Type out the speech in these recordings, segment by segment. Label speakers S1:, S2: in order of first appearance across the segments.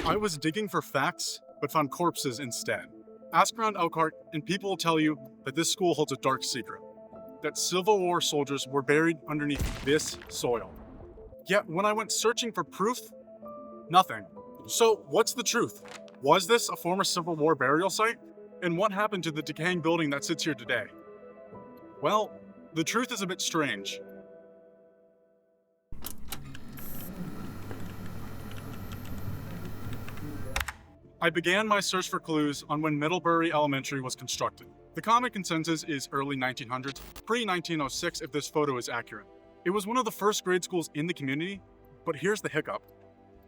S1: I was digging for facts, but found corpses instead. Ask around Elkhart, and people will tell you that this school holds a dark secret. That Civil War soldiers were buried underneath this soil. Yet when I went searching for proof, nothing. So what's the truth? Was this a former Civil War burial site? And what happened to the decaying building that sits here today? Well, the truth is a bit strange. I began my search for clues on when Middlebury Elementary was constructed. The common consensus is early 1900s, pre-1906 if this photo is accurate. It was one of the first grade schools in the community, but here's the hiccup.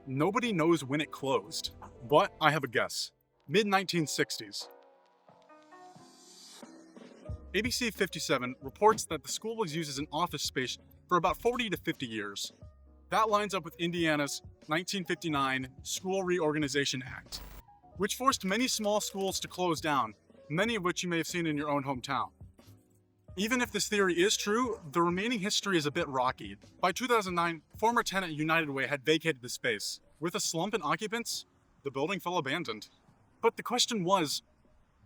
S1: Nobody knows when it closed, but I have a guess. Mid-1960s. ABC 57 reports that the school was used as an office space for about 40 to 50 years. That lines up with Indiana's 1959 School Reorganization Act, which forced many small schools to close down, many of which you may have seen in your own hometown. Even if this theory is true, the remaining history is a bit rocky. By 2009, former tenant United Way had vacated the space. With a slump in occupants, the building fell abandoned. But the question was,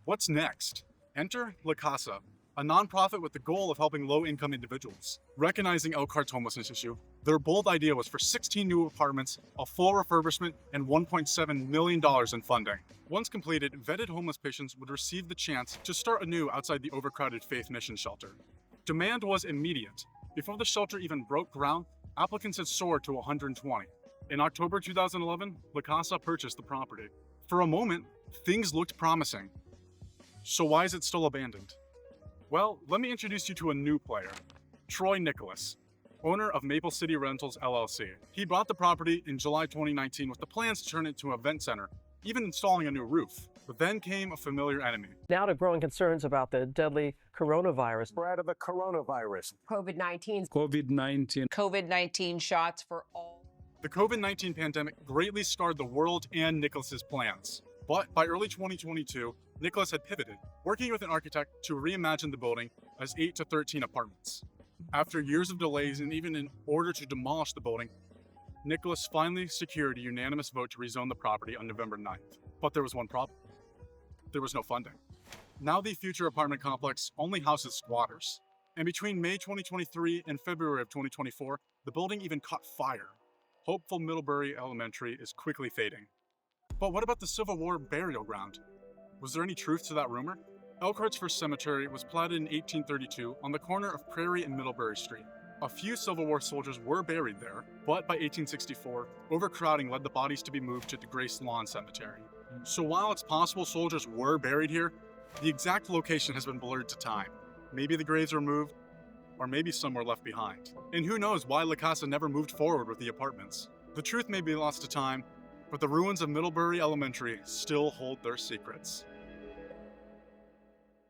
S1: what's next? Enter La Casa, a nonprofit with the goal of helping low-income individuals. Recognizing Elkhart's homelessness issue, their bold idea was for 16 new apartments, a full refurbishment, and $1.7 million in funding. Once completed, vetted homeless patients would receive the chance to start anew outside the overcrowded Faith Mission shelter. Demand was immediate. Before the shelter even broke ground, applicants had soared to 120. In October 2011, La Casa purchased the property. For a moment, things looked promising. So why is it still abandoned? Well, let me introduce you to a new player, Troy Nicholas, owner of Maple City Rentals LLC. He bought the property in July 2019 with the plans to turn it into an event center, even installing a new roof. But then came a familiar enemy.
S2: Now to growing concerns about the deadly coronavirus.
S3: Spread of the coronavirus.
S4: COVID-19 shots for all.
S1: The COVID-19 pandemic greatly scarred the world and Nicholas's plans. But by early 2022, Nicholas had pivoted, working with an architect to reimagine the building as 8 to 13 apartments. After years of delays and even in order to demolish the building, Nicholas finally secured a unanimous vote to rezone the property on November 9th. But there was one problem. There was no funding. Now the future apartment complex only houses squatters. And between May 2023 and February of 2024, the building even caught fire. Hopeful Middlebury Elementary is quickly fading. But what about the Civil War burial ground? Was there any truth to that rumor? Elkhart's first cemetery was platted in 1832 on the corner of Prairie and Middlebury Street. A few Civil War soldiers were buried there, but by 1864, overcrowding led the bodies to be moved to the Grace Lawn Cemetery. So while it's possible soldiers were buried here, the exact location has been blurred to time. Maybe the graves were moved, or maybe some were left behind. And who knows why La Casa never moved forward with the apartments. The truth may be lost to time, but the ruins of Middlebury Elementary still hold their secrets.